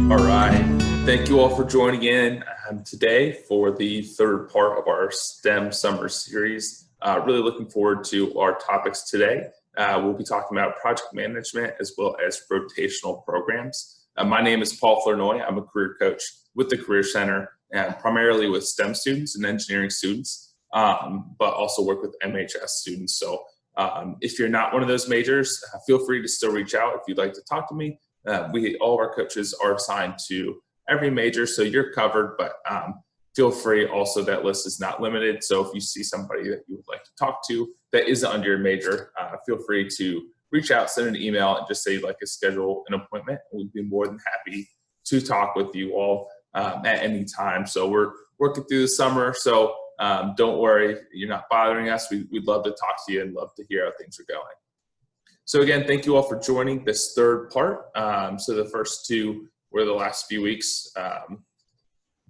All right. Thank you all for joining in today for the third part of our STEM summer series. Really looking forward to our topics today. We'll be talking about project management as well as rotational programs. My name is Paul Flournoy. I'm a career coach with the Career Center, primarily with STEM students and engineering students, but also work with MHS students. So if you're not one of those majors, feel free to still reach out if you'd like to talk to me. All of our coaches are assigned to every major, so you're covered, but feel free also, that list is not limited. So if you see somebody that you would like to talk to that isn't under your major, feel free to reach out, send an email, and just say you'd like to schedule an appointment. We'd be more than happy to talk with you all at any time. So we're working through the summer, so don't worry, you're not bothering us. We'd love to talk to you and love to hear how things are going. So again, thank you all for joining this third part. So the first two were the last few weeks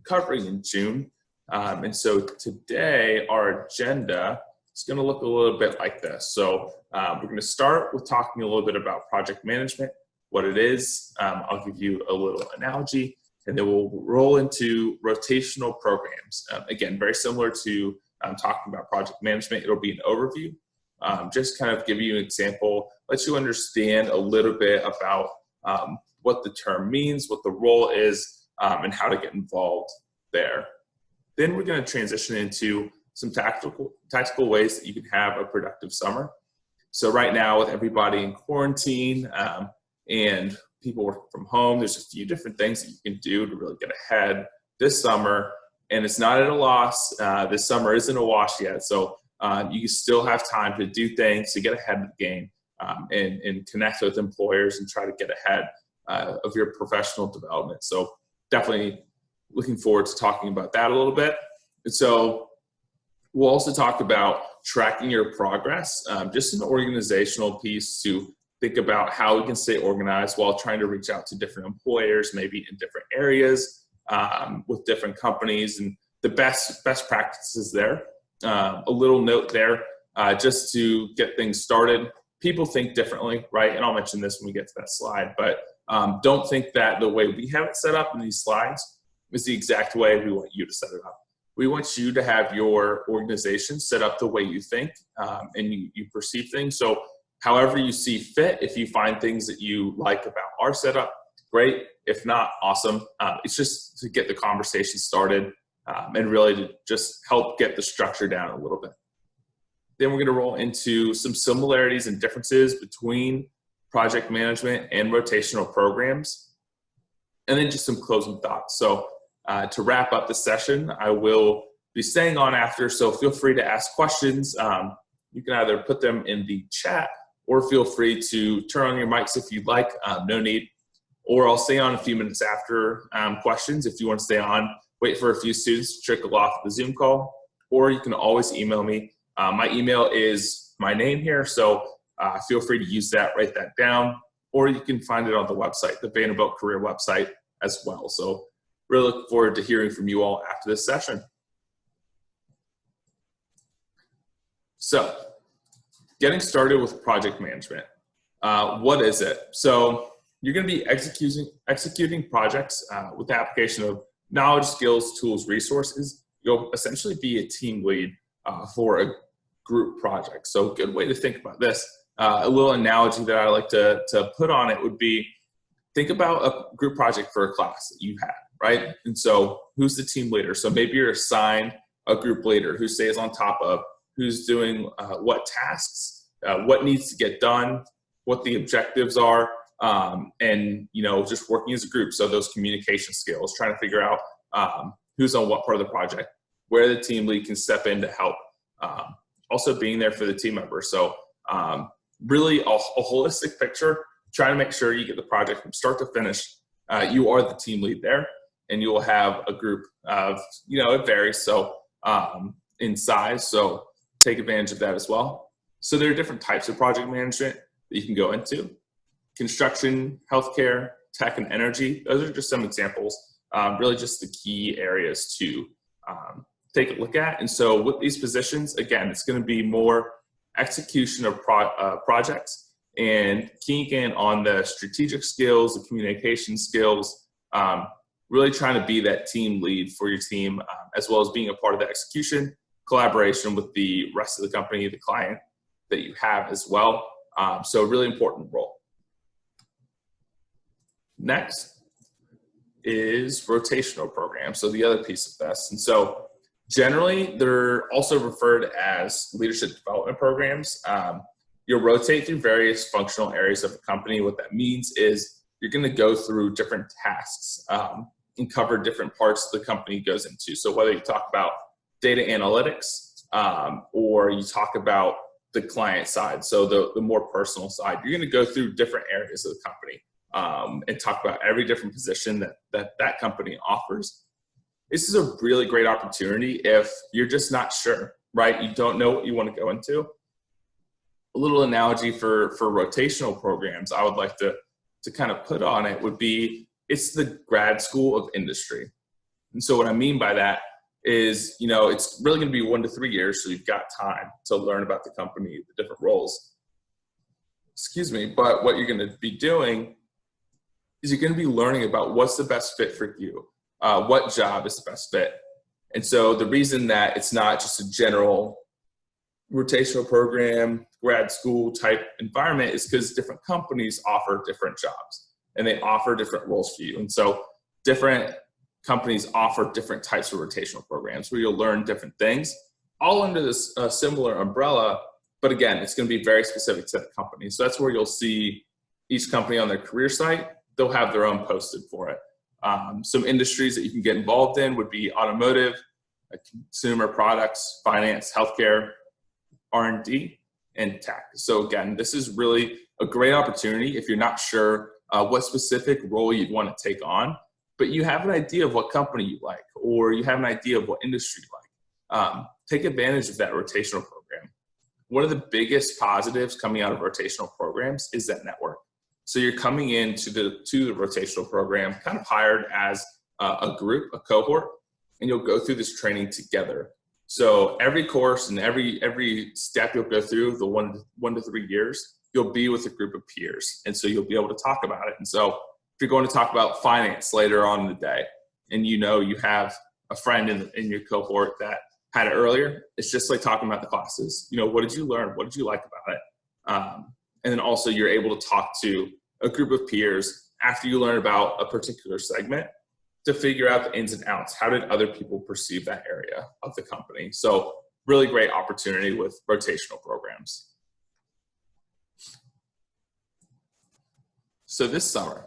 covering in June. And so today our agenda is going to look a little bit like this. So we're going to start with talking a little bit about project management, what it is. I'll give you a little analogy, and then we'll roll into rotational programs. Again, very similar to talking about project management. It'll be an overview. Just kind of give you an example, let you understand a little bit about what the term means, what the role is, and how to get involved there. Then we're going to transition into some tactical ways that you can have a productive summer. So right now, with everybody in quarantine and people working from home, there's a few different things that you can do to really get ahead this summer. And it's not at a loss. This summer isn't a wash yet. So you still have time to do things to get ahead of the game and connect with employers and try to get ahead of your professional development. So definitely looking forward to talking about that a little bit. And so we'll also talk about tracking your progress, just an organizational piece to think about how we can stay organized while trying to reach out to different employers, maybe in different areas with different companies, and the best practices there. A little note there, just to get things started. People think differently, right? And I'll mention this when we get to that slide, but don't think that the way we have it set up in these slides is the exact way we want you to set it up. We want you to have your organization set up the way you think and you perceive things. So however you see fit, if you find things that you like about our setup, great. If not, awesome. It's just to get the conversation started and really to just help get the structure down a little bit. Then we're going to roll into some similarities and differences between project management and rotational programs, and then just some closing thoughts. So to wrap up the session, I will be staying on after, so feel free to ask questions. You can either put them in the chat or feel free to turn on your mics if you'd like, no need. Or I'll stay on a few minutes after questions if you want to stay on. Wait for a few students to trickle off the Zoom call, or you can always email me. My email is my name here, so feel free to use that, write that down, or you can find it on the website, the Vanderbilt Career website as well. So really look forward to hearing from you all after this session. So getting started with project management. What is it? So you're going to be executing projects with the application of knowledge, skills, tools, resources. You'll essentially be a team lead for a group project. So a good way to think about this, a little analogy that I like to put on it would be, think about a group project for a class that you had, right? And so who's the team leader? So maybe you're assigned a group leader who stays on top of who's doing what tasks, what needs to get done, what the objectives are, and just working as a group. So those communication skills, trying to figure out who's on what part of the project, where the team lead can step in to help. Also being there for the team member. So really a holistic picture, trying to make sure you get the project from start to finish. You are the team lead there, and you will have a group of, it varies. So in size, so take advantage of that as well. So there are different types of project management that you can go into. Construction, healthcare, tech, and energy. Those are just some examples, really just the key areas to take a look at. And so with these positions, again, it's going to be more execution of projects and keying in on the strategic skills, the communication skills, Really trying to be that team lead for your team, as well as being a part of the execution, collaboration with the rest of the company, the client that you have as well. So a really important role. Next is rotational programs, so the other piece of this. And so generally, they're also referred as leadership development programs. You'll rotate through various functional areas of the company. What that means is you're going to go through different tasks and cover different parts the company goes into. So whether you talk about data analytics or you talk about the client side, so the more personal side, you're going to go through different areas of the company and talk about every different position that company offers. This is a really great opportunity if you're just not sure, right? You don't know what you want to go into. A little analogy for rotational programs I would like to kind of put on it would be, it's the grad school of industry. And so what I mean by that is, it's really going to be 1 to 3 years, so you've got time to learn about the company, the different roles. But what you're going to be doing is you're going to be learning about what's the best fit for you, what job is the best fit. And so the reason that it's not just a general rotational program, grad school type environment is because different companies offer different jobs and they offer different roles for you. And so different companies offer different types of rotational programs where you'll learn different things, all under this similar umbrella. But again, it's going to be very specific to the company. So that's where you'll see each company on their career site, they'll have their own posted for it. Some industries that you can get involved in would be automotive, consumer products, finance, healthcare, R&D, and tech. So again, this is really a great opportunity if you're not sure what specific role you'd want to take on, but you have an idea of what company you like, or you have an idea of what industry you like. Take advantage of that rotational program. One of the biggest positives coming out of rotational programs is that network. So you're coming into the rotational program kind of hired as a group, a cohort, and you'll go through this training together. So every course and every step you'll go through, the 1 to 3 years, you'll be with a group of peers. And so you'll be able to talk about it. And so if you're going to talk about finance later on in the day, and you have a friend in your cohort that had it earlier, it's just like talking about the classes. What did you learn? What did you like about it? And then also you're able to talk to a group of peers after you learn about a particular segment to figure out the ins and outs. How did other people perceive that area of the company? So really great opportunity with rotational programs. So this summer,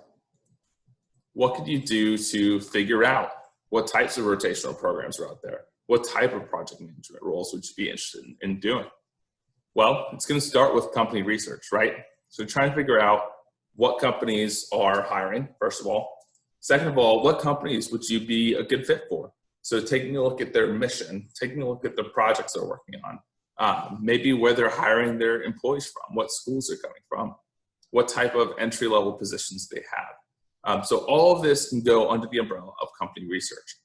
what could you do to figure out what types of rotational programs are out there? What type of project management roles would you be interested in doing? Well, it's going to start with company research, right? So try and figure out what companies are hiring, first of all. Second of all, what companies would you be a good fit for? So taking a look at their mission, taking a look at the projects they're working on, maybe where they're hiring their employees from, what schools they're coming from, what type of entry-level positions they have. So all of this can go under the umbrella of company research.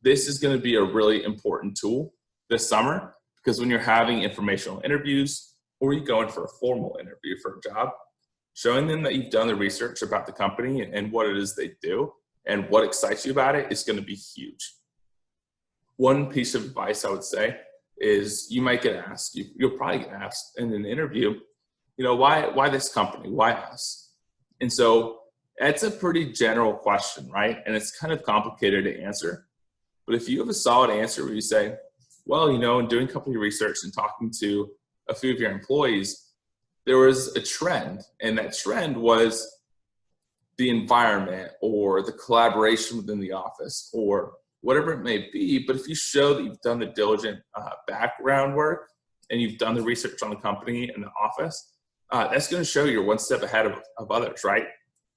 This is going to be a really important tool this summer, because when you're having informational interviews or you go in for a formal interview for a job, showing them that you've done the research about the company and what it is they do and what excites you about it is going to be huge. One piece of advice I would say is you might get asked, you'll probably get asked in an interview, why this company? Why us? And so that's a pretty general question, right? And it's kind of complicated to answer. But if you have a solid answer where you say, well, in doing company research and talking to a few of your employees, there was a trend, and that trend was the environment or the collaboration within the office or whatever it may be. But if you show that you've done the diligent background work and you've done the research on the company and the office, that's going to show you're one step ahead of others, right?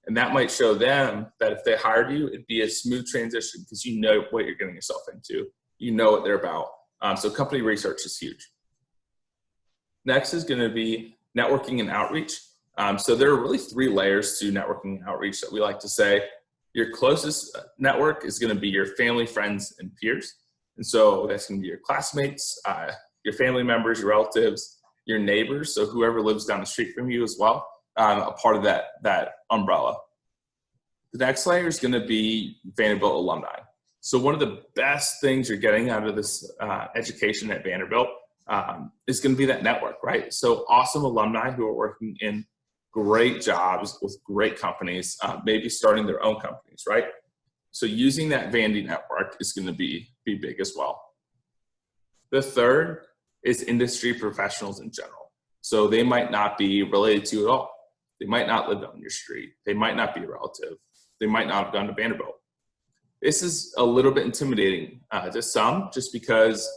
And that might show them that if they hired you, it'd be a smooth transition because you know what you're getting yourself into. You know what they're about. So company research is huge. Next is going to be networking and outreach. So there are really 3 layers to networking and outreach that we like to say. Your closest network is going to be your family, friends, and peers. And so that's going to be your classmates, your family members, your relatives, your neighbors, so whoever lives down the street from you as well, a part of that umbrella. The next layer is going to be Vanderbilt alumni. So one of the best things you're getting out of this education at Vanderbilt is going to be that network, right? So awesome alumni who are working in great jobs with great companies, maybe starting their own companies, right? So using that Vandy network is going to be big as well. The third is industry professionals in general. So they might not be related to you at all. They might not live on your street. They might not be a relative. They might not have gone to Vanderbilt. This is a little bit intimidating to some, just because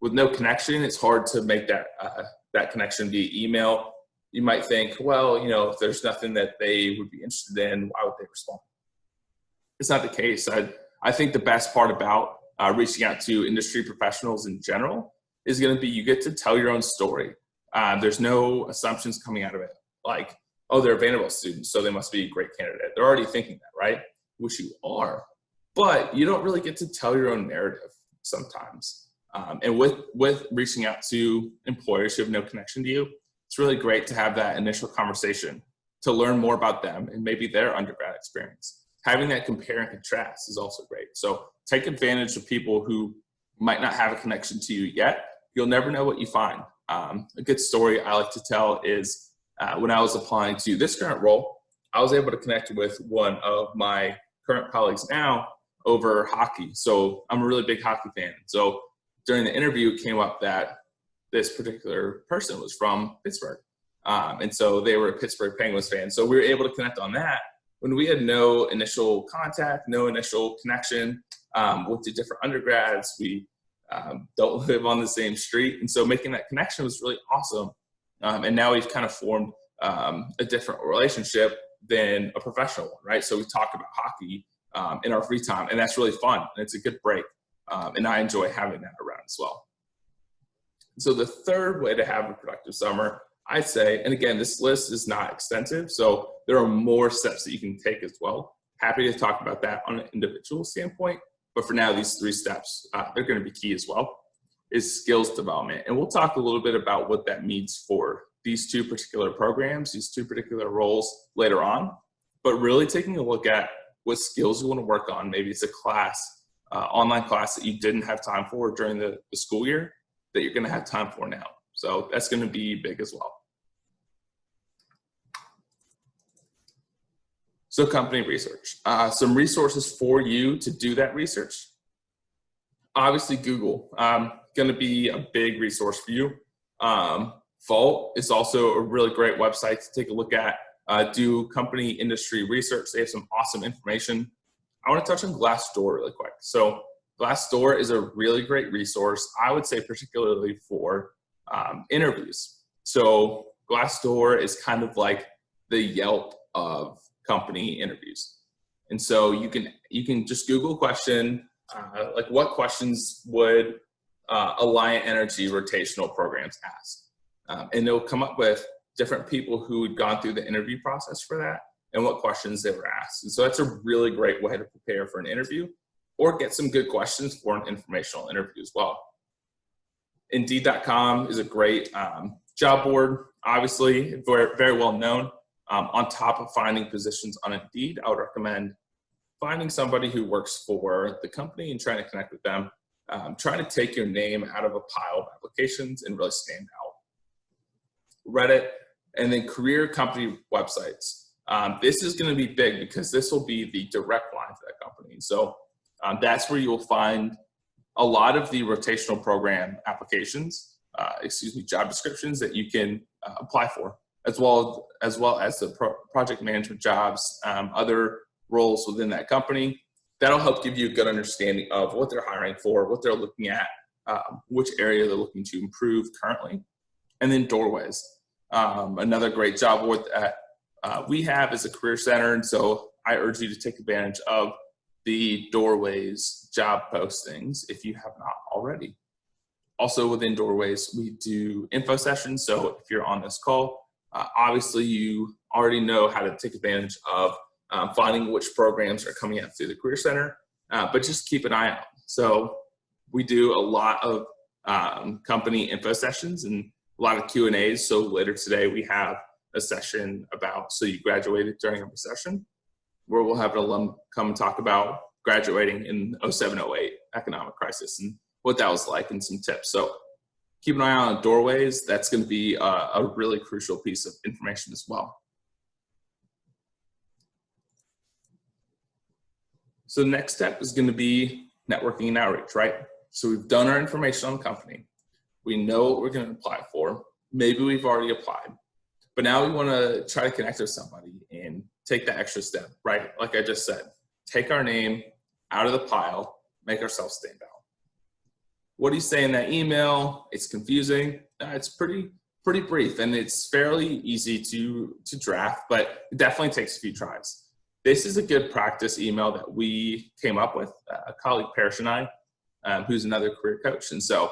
with no connection, it's hard to make that connection via email. You might think, well, if there's nothing that they would be interested in, why would they respond? It's not the case. I think the best part about reaching out to industry professionals in general is going to be you get to tell your own story. There's no assumptions coming out of it, like, oh, they're a Vanderbilt student, so they must be a great candidate. They're already thinking that, right? Which you are. But you don't really get to tell your own narrative sometimes. And with reaching out to employers who have no connection to you, it's really great to have that initial conversation to learn more about them and maybe their undergrad experience. Having that compare and contrast is also great. So take advantage of people who might not have a connection to you yet. You'll never know what you find. A good story I like to tell is when I was applying to this current role, I was able to connect with one of my current colleagues now over hockey. So I'm a really big hockey fan. So during the interview, it came up that this particular person was from Pittsburgh. And so they were a Pittsburgh Penguins fan. So we were able to connect on that when we had no initial contact, no initial connection with the different undergrads. We don't live on the same street. And so making that connection was really awesome. And now we've kind of formed a different relationship than a professional one, right? So we talk about hockey in our free time, and that's really fun. And it's a good break. And I enjoy having that around as well. So the third way to have a productive summer, I'd say, and again, this list is not extensive, so there are more steps that you can take as well. Happy to talk about that on an individual standpoint, but for now, these 3 steps, they're going to be key as well, is skills development. And we'll talk a little bit about what that means for these 2 particular programs, these 2 particular roles later on, but really taking a look at what skills you want to work on. Maybe it's a class, online class that you didn't have time for during the school year that you're going to have time for now. So that's going to be big as well. So company research, some resources for you to do that research. Obviously Google, going to be a big resource for you. Vault is also a really great website to take a look at. Do company industry research. They have some awesome information. I want to touch on Glassdoor really quick. So Glassdoor is a really great resource, I would say particularly for interviews. So Glassdoor is kind of like the Yelp of company interviews. And so you can just Google a question, like what questions would Alliant Energy Rotational Programs ask? And it'll come up with different people who had gone through the interview process for that and what questions they were asked. And so that's a really great way to prepare for an interview or get some good questions for an informational interview as well. Indeed.com is a great job board, obviously very, very well known. On top of finding positions on Indeed, I would recommend finding somebody who works for the company and trying to connect with them. Trying to take your name out of a pile of applications and really stand out. Reddit, and then career company websites. This is going to be big because this will be the direct line to that company. So that's where you'll find a lot of the rotational program applications, job descriptions that you can apply for, as well as the project management jobs, other roles within that company. That'll help give you a good understanding of what they're hiring for, what they're looking at, which area they're looking to improve currently. And then Doorways, another great job board that we have is a career center. And so I urge you to take advantage of the Doorways job postings if you have not already. Also within Doorways, we do info sessions. So if you're on this call, obviously you already know how to take advantage of finding which programs are coming out through the Career Center, but just keep an eye out. So we do a lot of company info sessions and a lot of Q&As. So later today we have a session about, so you graduated during a recession. where we'll have an alum come and talk about graduating in 07-08 economic crisis and what that was like and some tips. So keep an eye on doorways. That's going to be a really crucial piece of information as well. So the next step is going to be networking and outreach, right? So we've done our information on the company. We know what we're going to apply for. Maybe we've already applied, but now we want to try to connect with somebody and take that extra step, right? Like I just said, take our name out of the pile, make ourselves stand out. What do you say in that email? It's confusing. It's pretty brief, and it's fairly easy to draft, but it definitely takes a few tries. This is a good practice email that we came up with, a colleague, Parrish, and I, who's another career coach. And so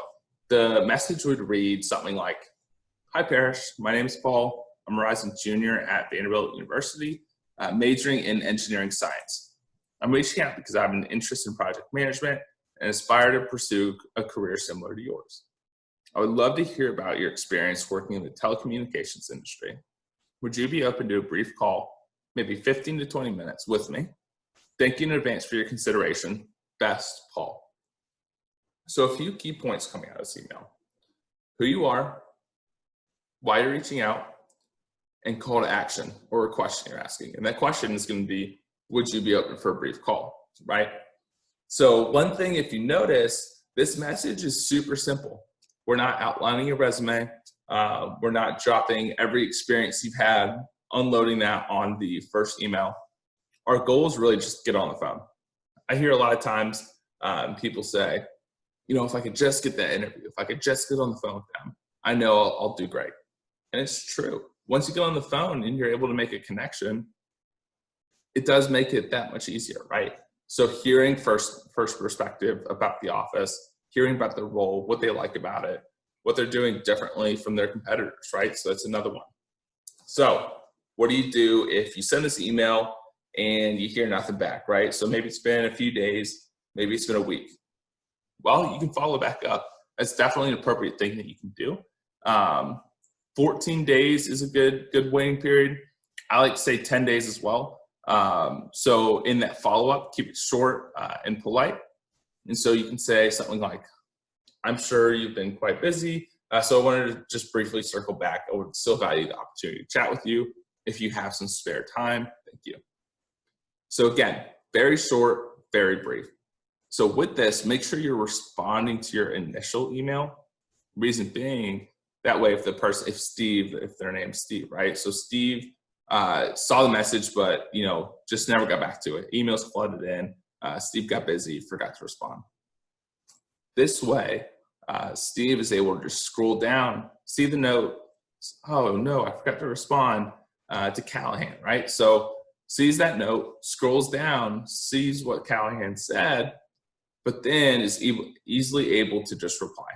the message would read something like, "Hi, Parrish. My name is Paul. I'm a rising junior at Vanderbilt University, majoring in engineering science. I'm reaching out because I have an interest in project management and aspire to pursue a career similar to yours. I would love to hear about your experience working in the telecommunications industry. Would you be open to a brief call, maybe 15 to 20 minutes with me? Thank you in advance for your consideration. Best, Paul." So a few key points coming out of this email: who you are, why you're reaching out, and call to action or a question you're asking. And that question is going to be, would you be open for a brief call, right? So one thing, if you notice, this message is super simple. We're not outlining a resume. We're not dropping every experience you've had, unloading that on the first email. Our goal is really just get on the phone. I hear a lot of times people say, if I could just get that interview, if I could just get on the phone with them, I know I'll do great. And it's true. Once you get on the phone and you're able to make a connection, it does make it that much easier, right? So hearing first perspective about the office, hearing about the role, what they like about it, what they're doing differently from their competitors, right? So that's another one. So what do you do if you send this email and you hear nothing back, right? So maybe it's been a few days, maybe it's been a week. Well, you can follow back up. That's definitely an appropriate thing that you can do. 14 days is a good waiting period. I like to say 10 days as well. So in that follow-up, keep it short and polite. And so you can say something like, "I'm sure you've been quite busy, so I wanted to just briefly circle back. I would still value the opportunity to chat with you. If you have some spare time, thank you." So again, very short, very brief. So with this, make sure you're responding to your initial email. Reason being, that way if their name's Steve, right? So Steve saw the message, but just never got back to it. Emails flooded in. Steve got busy, forgot to respond. This way, Steve is able to just scroll down, see the note. Oh no, I forgot to respond to Callahan, right? So sees that note, scrolls down, sees what Callahan said, but then is easily able to just reply,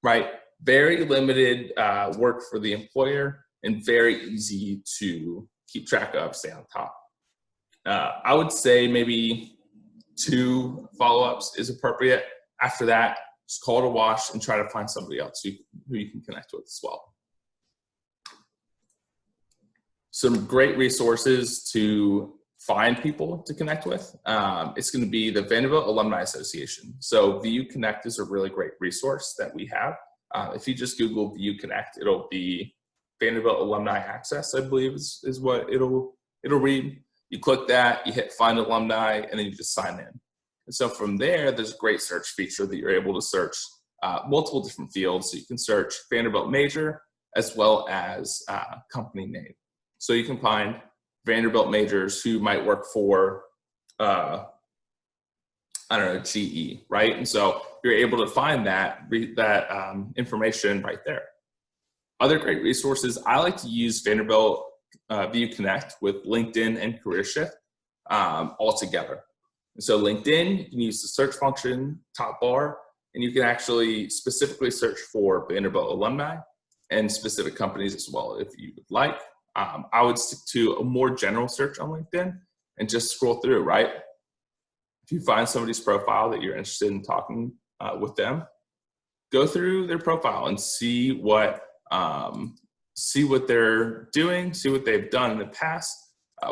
right? Very limited work for the employer and very easy to keep track of, stay on top. I would say maybe 2 follow-ups is appropriate. After that, just call to wash and try to find somebody else who you can connect with as well. Some great resources to find people to connect with. It's going to be the Vanderbilt Alumni Association. So VU Connect is a really great resource that we have. If you just Google VU Connect, it'll be Vanderbilt Alumni Access, I believe is what it'll read. You click that, you hit Find Alumni, and then you just sign in. And so from there, there's a great search feature that you're able to search multiple different fields. So you can search Vanderbilt major as well as company name. So you can find Vanderbilt majors who might work for, GE, right? And so you're able to find that information right there. Other great resources, I like to use Vanderbilt VU Connect with LinkedIn and CareerShift all together. And so LinkedIn, you can use the search function, top bar, and you can actually specifically search for Vanderbilt alumni and specific companies as well if you would like. I would stick to a more general search on LinkedIn and just scroll through, right? If you find somebody's profile that you're interested in talking with them, go through their profile and see what they're doing, see what they've done in the past,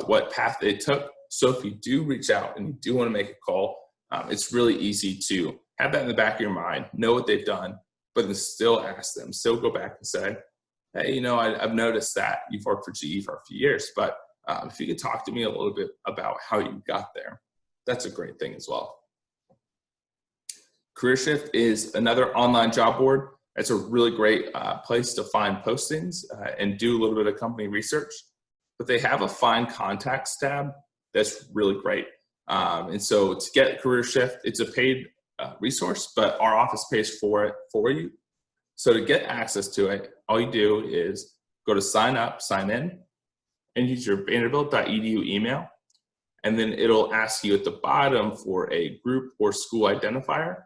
what path they took So if you do reach out and you do want to make a call, it's really easy to have that in the back of your mind, know what they've done, but then still ask them, still go back and say, hey, I've noticed that you've worked for GE for a few years, but if you could talk to me a little bit about how you got there, that's a great thing as well. CareerShift is another online job board. It's a really great place to find postings and do a little bit of company research. But they have a Find Contacts tab that's really great. And so to get CareerShift, it's a paid resource, but our office pays for it for you. So to get access to it, all you do is go to sign up, sign in, and use your vanderbilt.edu email. And then it'll ask you at the bottom for a group or school identifier.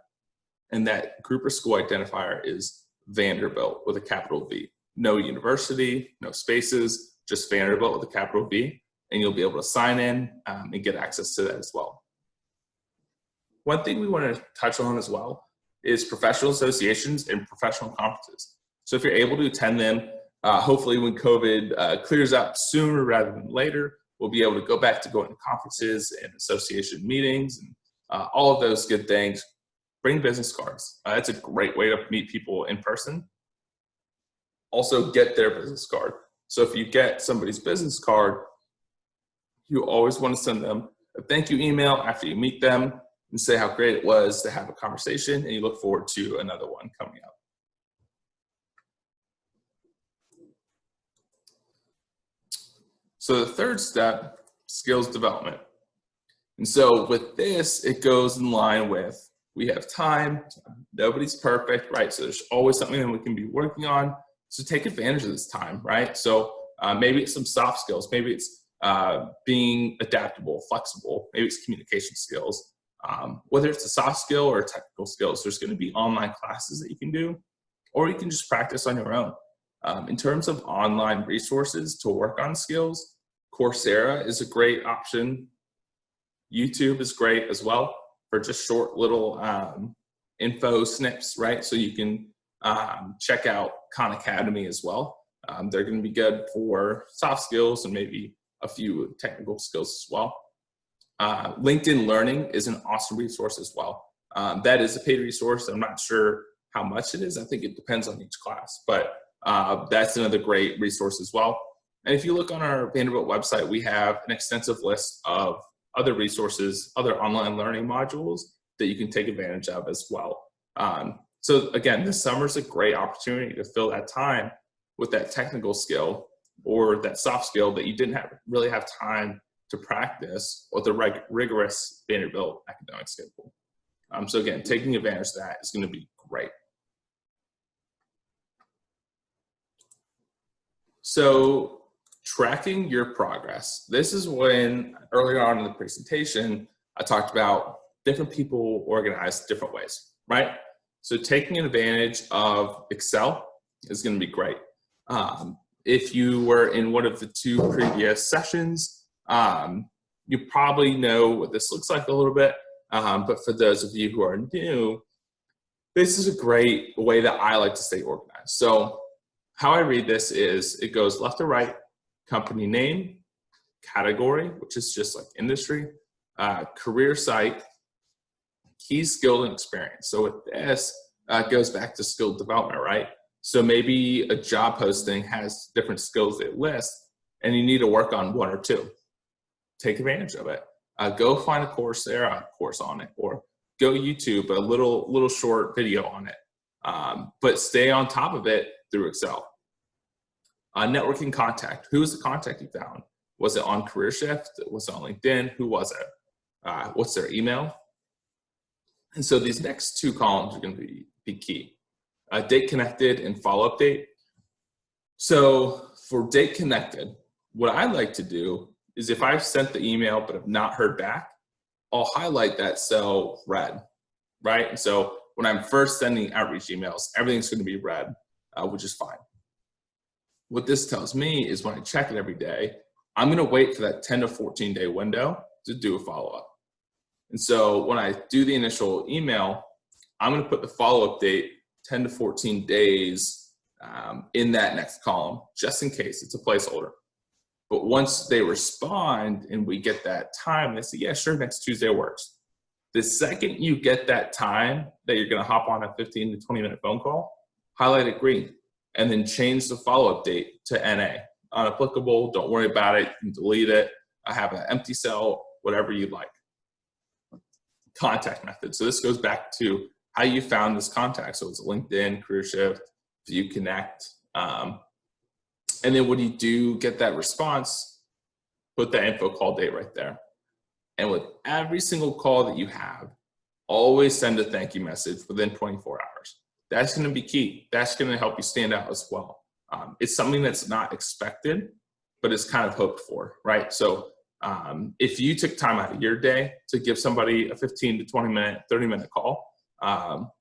And that group or school identifier is Vanderbilt with a capital V. No university, no spaces, just Vanderbilt with a capital V. And you'll be able to sign in and get access to that as well. One thing we want to touch on as well is professional associations and professional conferences. So if you're able to attend them, hopefully when COVID clears up sooner rather than later, we'll be able to go back to going to conferences and association meetings and all of those good things. Bring business cards. That's a great way to meet people in person. Also get their business card. So if you get somebody's business card, you always want to send them a thank you email after you meet them and say how great it was to have a conversation, and you look forward to another one coming up. So the third step, skills development. And so with this, it goes in line with, we have time, nobody's perfect, right? So there's always something that we can be working on. So take advantage of this time, right? So maybe it's some soft skills, maybe it's being adaptable, flexible, maybe it's communication skills. Whether it's a soft skill or technical skills, there's gonna be online classes that you can do, or you can just practice on your own. In terms of online resources to work on skills, Coursera is a great option. YouTube is great as well for just short little info snips, right? So you can check out Khan Academy as well. They're going to be good for soft skills and maybe a few technical skills as well. LinkedIn Learning is an awesome resource as well. That is a paid resource. I'm not sure how much it is. I think it depends on each class, but that's another great resource as well. And if you look on our Vanderbilt website, we have an extensive list of other resources, other online learning modules that you can take advantage of as well. So again, this summer is a great opportunity to fill that time with that technical skill or that soft skill that you didn't really have time to practice with the rigorous Vanderbilt academic schedule. So again, taking advantage of that is going to be great. So tracking your progress. This is when earlier on in the presentation, I talked about different people organized different ways, right? So taking advantage of Excel is going to be great. If you were in one of the two previous sessions, you probably know what this looks like a little bit. But for those of you who are new, this is a great way that I like to stay organized. So how I read this is it goes left to right, company name, category, which is just like industry, career site, key skill and experience. So with this, it goes back to skill development, right? So maybe a job posting has different skills it lists and you need to work on one or two. Take advantage of it. Go find a Coursera course on it, or go YouTube, a little short video on it. But stay on top of it through Excel. Networking contact. Who was the contact you found? Was it on CareerShift? Was it on LinkedIn? Who was it? What's their email? And so these next two columns are going to be key. Date connected and follow-up date. So for date connected, what I like to do is if I've sent the email but have not heard back, I'll highlight that cell red, right? And so when I'm first sending outreach emails, everything's going to be red, which is fine. What this tells me is when I check it every day, I'm going to wait for that 10 to 14 day window to do a follow-up. And so when I do the initial email, I'm going to put the follow-up date 10 to 14 days in that next column, just in case. It's a placeholder. But once they respond and we get that time, they say, yeah, sure, next Tuesday works. The second you get that time that you're going to hop on a 15 to 20-minute phone call, highlight it green, and then change the follow-up date to NA. Unapplicable, don't worry about it, you can delete it. I have an empty cell, whatever you like. Contact method. So this goes back to how you found this contact. So it's LinkedIn, CareerShift, View Connect. And then when you do get that response, put that info call date right there. And with every single call that you have, always send a thank you message within 24 hours. That's going to be key. That's going to help you stand out as well. It's something that's not expected, but it's kind of hoped for, right? So if you took time out of your day to give somebody a 15 to 20-minute, 30-minute call,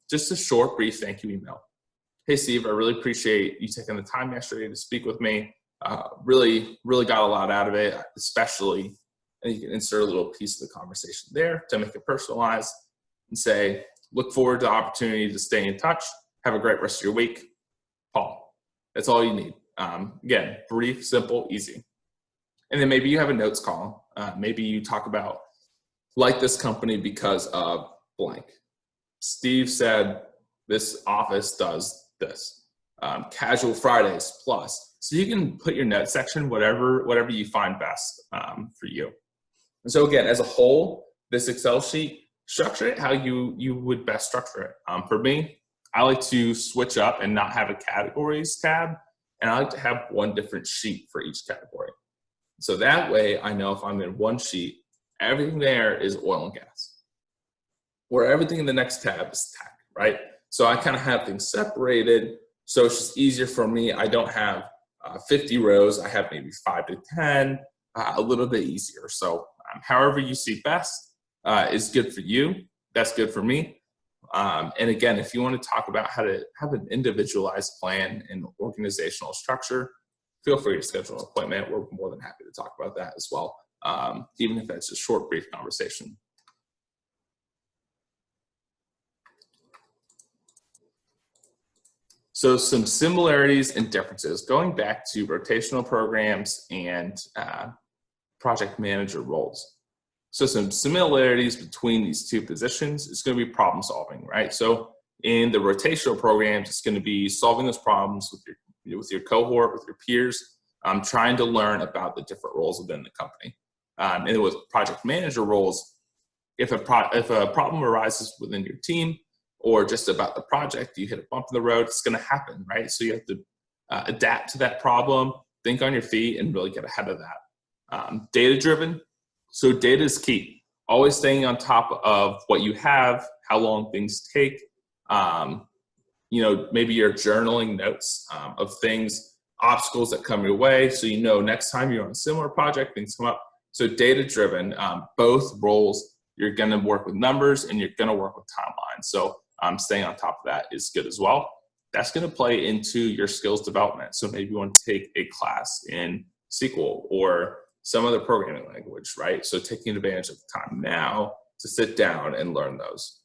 just a short, brief thank you email. Hey, Steve, I really appreciate you taking the time yesterday to speak with me. Really got a lot out of it, especially, and you can insert a little piece of the conversation there to make it personalized and say, look forward to the opportunity to stay in touch. Have a great rest of your week. Paul. That's all you need. Again, brief, simple, easy. And then maybe you have a notes column. Maybe you talk about, like this company because of blank. Steve said this office does this. Casual Fridays plus. So you can put your note section, whatever you find best for you. And so again, as a whole, this Excel sheet, structure it how you would best structure it. For me, I like to switch up and not have a categories tab, and I like to have one different sheet for each category. So that way I know if I'm in one sheet, everything there is oil and gas, or everything in the next tab is tech, right? So I kind of have things separated, so it's just easier for me. I don't have 50 rows, I have maybe 5 to 10, a little bit easier. So however you see best is good for you, that's good for me. And again, if you want to talk about how to have an individualized plan and organizational structure, feel free to schedule an appointment. We're more than happy to talk about that as well, even if that's a short, brief conversation. So some similarities and differences, going back to rotational programs and project manager roles. So some similarities between these two positions is going to be problem solving, right? So in the rotational programs, it's going to be solving those problems with your cohort, with your peers, trying to learn about the different roles within the company. And with project manager roles, if a problem arises within your team or just about the project, you hit a bump in the road, it's going to happen, right? So you have to adapt to that problem, think on your feet, and really get ahead of that. Data-driven. So data is key. Always staying on top of what you have, how long things take. Maybe you're journaling notes of things, obstacles that come your way, so you know next time you're on a similar project, things come up. So data-driven, both roles, you're going to work with numbers and you're going to work with timelines. So staying on top of that is good as well. That's going to play into your skills development. So maybe you want to take a class in SQL or some other programming language, right? So taking advantage of the time now to sit down and learn those.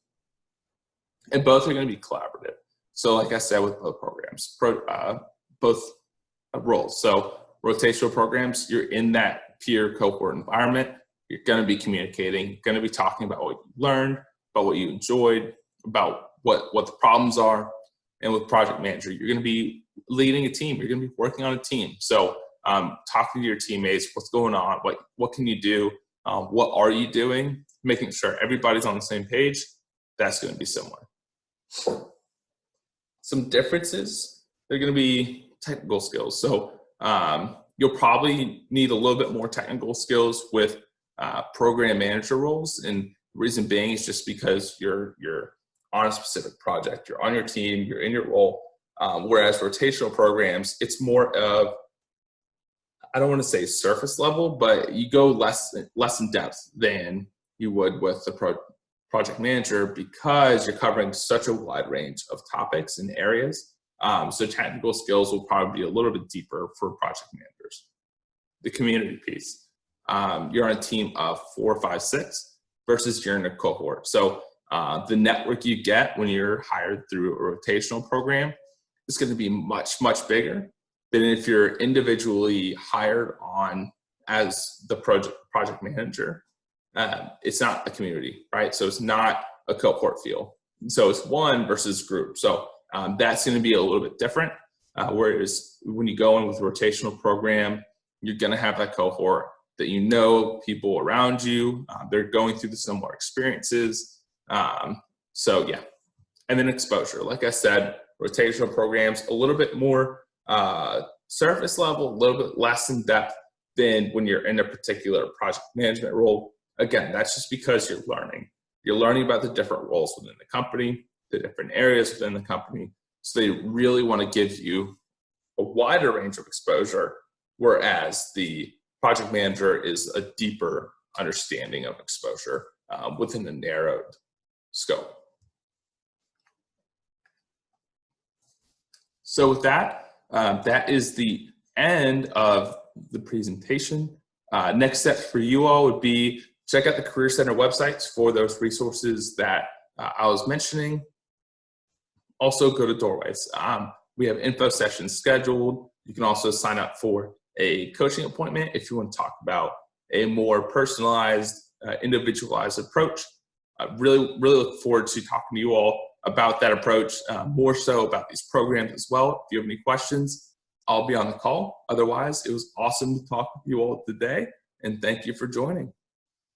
And both are going to be collaborative. So like I said, with both programs, both roles. So rotational programs, you're in that peer cohort environment. You're going to be communicating, you're going to be talking about what you learned, about what you enjoyed, about what the problems are. And with project manager, you're going to be leading a team. You're going to be working on a team. So talking to your teammates, what's going on, what can you do, what are you doing, making sure everybody's on the same page, that's going to be similar. Some differences, they're going to be technical skills. So you'll probably need a little bit more technical skills with program manager roles, and the reason being is just because you're on a specific project, you're on your team, you're in your role, whereas rotational programs, it's more of, I don't want to say surface level, but you go less in depth than you would with the project manager because you're covering such a wide range of topics and areas. So technical skills will probably be a little bit deeper for project managers. The community piece, you're on a team of 4, 5, 6 versus you're in a cohort. So the network you get when you're hired through a rotational program is going to be much, much bigger than if you're individually hired on as the project manager. It's not a community, right? So it's not a cohort feel. So it's one versus group. So that's going to be a little bit different. Whereas when you go in with a rotational program, you're going to have that cohort that you know people around you. They're going through the similar experiences. So yeah. And then exposure. Like I said, rotational programs, a little bit more surface level, a little bit less in depth than when you're in a particular project management role. Again, that's just because you're learning. You're learning about the different roles within the company, the different areas within the company. So they really want to give you a wider range of exposure, whereas the project manager is a deeper understanding of exposure within a narrowed scope. So with that, that is the end of the presentation. Next step for you all would be check out the Career Center websites for those resources that I was mentioning. Also go to Doorways. We have info sessions scheduled. You can also sign up for a coaching appointment if you want to talk about a more personalized, individualized approach. I really look forward to talking to you all about that approach, more so about these programs as well. If you have any questions, I'll be on the call. Otherwise, it was awesome to talk with you all today, and thank you for joining.